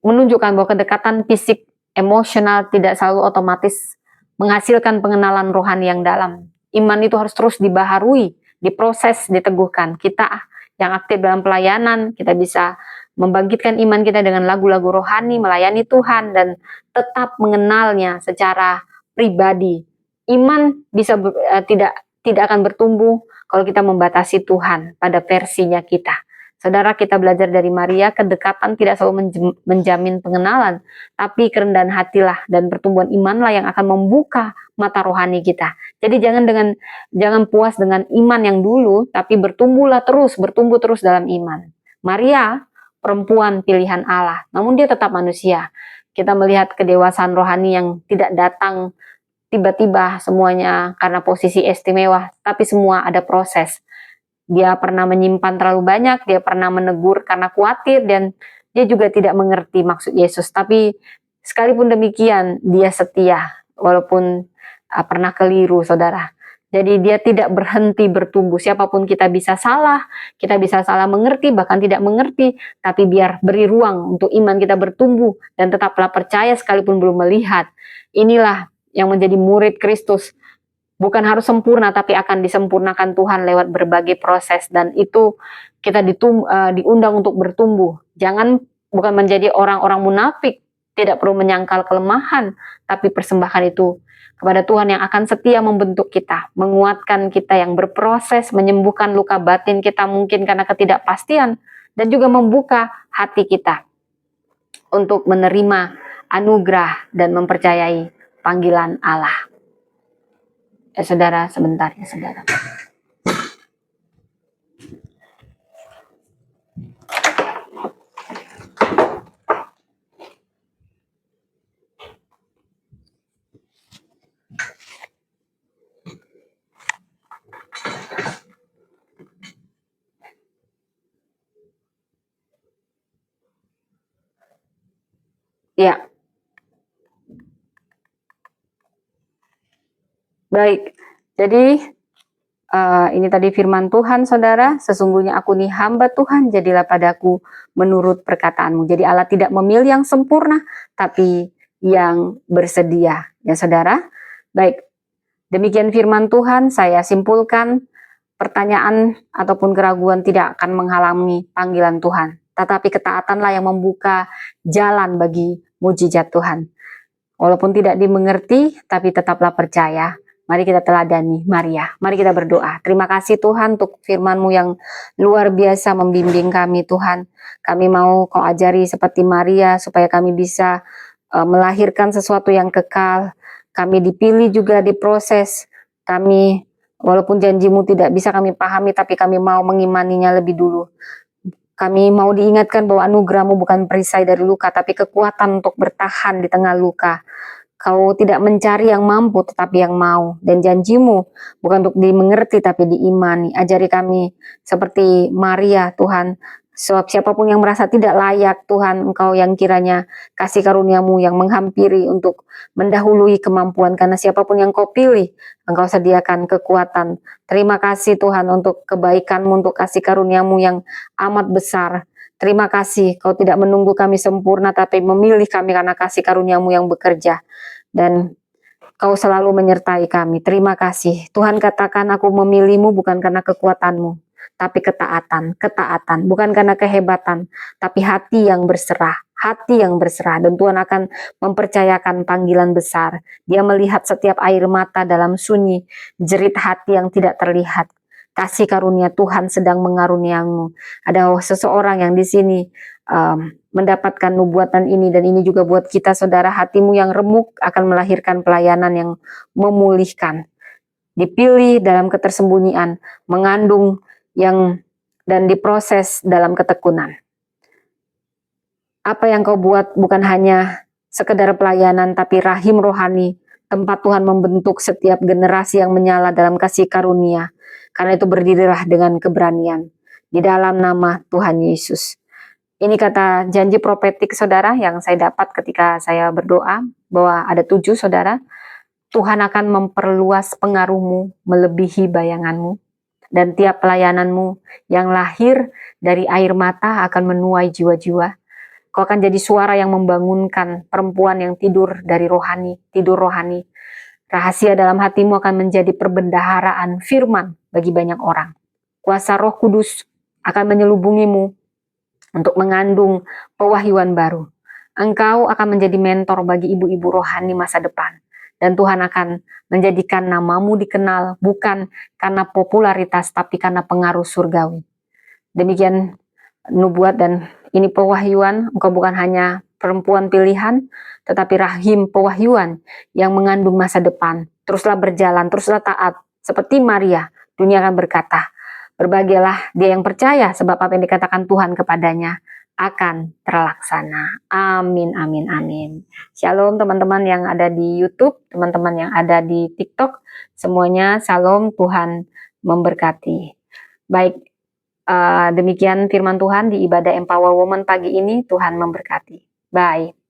menunjukkan bahwa kedekatan fisik, emosional tidak selalu otomatis menghasilkan pengenalan rohani yang dalam. Iman itu harus terus dibaharui, diproses, diteguhkan. Kita yang aktif dalam pelayanan, kita bisa membangkitkan iman kita dengan lagu-lagu rohani, melayani Tuhan, dan tetap mengenalnya secara pribadi. Iman bisa tidak akan bertumbuh kalau kita membatasi Tuhan pada versinya kita. Saudara, kita belajar dari Maria, kedekatan tidak selalu menjamin pengenalan, tapi kerendahan hatilah dan pertumbuhan imanlah yang akan membuka mata rohani kita. Jadi jangan puas dengan iman yang dulu, tapi bertumbuh terus dalam iman. Maria, perempuan pilihan Allah, namun dia tetap manusia. Kita melihat kedewasaan rohani yang tidak datang tiba-tiba semuanya karena posisi istimewa, tapi semua ada proses. Dia pernah menyimpan terlalu banyak, dia pernah menegur karena khawatir, dan dia juga tidak mengerti maksud Yesus. Tapi sekalipun demikian, dia setia, walaupun pernah keliru, saudara. Jadi dia tidak berhenti bertumbuh. Siapapun kita bisa salah mengerti, bahkan tidak mengerti, tapi biar beri ruang untuk iman kita bertumbuh, dan tetaplah percaya sekalipun belum melihat. Inilah yang menjadi murid Kristus. Bukan harus sempurna, tapi akan disempurnakan Tuhan lewat berbagai proses, dan itu kita diundang untuk bertumbuh. Bukan menjadi orang-orang munafik, tidak perlu menyangkal kelemahan, tapi persembahkan itu kepada Tuhan yang akan setia membentuk kita, menguatkan kita yang berproses, menyembuhkan luka batin kita mungkin karena ketidakpastian, dan juga membuka hati kita untuk menerima anugerah dan mempercayai panggilan Allah. Saudara, sebentar ya saudara. Ya. Baik, jadi ini tadi firman Tuhan, saudara. Sesungguhnya aku nih hamba Tuhan, jadilah padaku menurut perkataanmu. Jadi Allah tidak memilih yang sempurna, tapi yang bersedia, ya saudara. Baik, demikian firman Tuhan. Saya simpulkan, pertanyaan ataupun keraguan tidak akan menghalangi panggilan Tuhan, tetapi ketaatanlah yang membuka jalan bagi mujizat Tuhan. Walaupun tidak dimengerti, tapi tetaplah percaya. Mari kita teladani Maria. Mari kita berdoa. Terima kasih Tuhan untuk firman-Mu yang luar biasa membimbing kami Tuhan. Kami mau Kau ajari seperti Maria supaya kami bisa melahirkan sesuatu yang kekal. Kami dipilih juga diproses. Kami walaupun janji-Mu tidak bisa kami pahami, tapi kami mau mengimaninya lebih dulu. Kami mau diingatkan bahwa anugerah-Mu bukan perisai dari luka, tapi kekuatan untuk bertahan di tengah luka. Kau tidak mencari yang mampu, tetapi yang mau. Dan janji-Mu bukan untuk dimengerti, tapi diimani. Ajari kami seperti Maria, Tuhan. Sebab siapapun yang merasa tidak layak, Tuhan, Engkau yang kiranya kasih karunia-Mu yang menghampiri untuk mendahului kemampuan. Karena siapapun yang Kau pilih, Engkau sediakan kekuatan. Terima kasih Tuhan untuk kebaikan-Mu, untuk kasih karunia-Mu yang amat besar. Terima kasih, Kau tidak menunggu kami sempurna, tapi memilih kami karena kasih karunia-Mu yang bekerja. Dan Kau selalu menyertai kami. Terima kasih. Tuhan katakan, aku memilih-Mu bukan karena kekuatan-Mu, tapi ketaatan. Bukan karena kehebatan, tapi hati yang berserah. Dan Tuhan akan mempercayakan panggilan besar. Dia melihat setiap air mata dalam sunyi, jerit hati yang tidak terlihat. Kasih karunia Tuhan sedang mengaruniamu. Ada seseorang yang di sini mendapatkan nubuatan ini, dan ini juga buat kita saudara. Hatimu yang remuk akan melahirkan pelayanan yang memulihkan. Dipilih dalam ketersembunyian, mengandung dan diproses dalam ketekunan. Apa yang Kau buat bukan hanya sekedar pelayanan, tapi rahim rohani, tempat Tuhan membentuk setiap generasi yang menyala dalam kasih karunia. Karena itu berdirilah dengan keberanian di dalam nama Tuhan Yesus. Ini kata janji profetik saudara yang saya dapat ketika saya berdoa, bahwa ada 7 saudara. Tuhan akan memperluas pengaruh-Mu melebihi bayangan-Mu, dan tiap pelayananmu yang lahir dari air mata akan menuai jiwa-jiwa. Kau akan jadi suara yang membangunkan perempuan yang tidur rohani. Rahasia dalam hatimu akan menjadi perbendaharaan firman bagi banyak orang. Kuasa Roh Kudus akan menyelubungimu untuk mengandung pewahyuan baru. Engkau akan menjadi mentor bagi ibu-ibu rohani masa depan. Dan Tuhan akan menjadikan namamu dikenal bukan karena popularitas, tapi karena pengaruh surgawi. Demikian nubuat dan ini pewahyuan. Engkau bukan hanya perempuan pilihan, tetapi rahim pewahyuan yang mengandung masa depan. Teruslah berjalan, teruslah taat. Seperti Maria, dunia akan berkata, berbahagialah dia yang percaya, sebab apa yang dikatakan Tuhan kepadanya akan terlaksana. Amin, amin, amin. Shalom teman-teman yang ada di YouTube, teman-teman yang ada di TikTok, semuanya shalom, Tuhan memberkati. Baik, demikian firman Tuhan di ibadah Empower Woman pagi ini. Tuhan memberkati. Bye.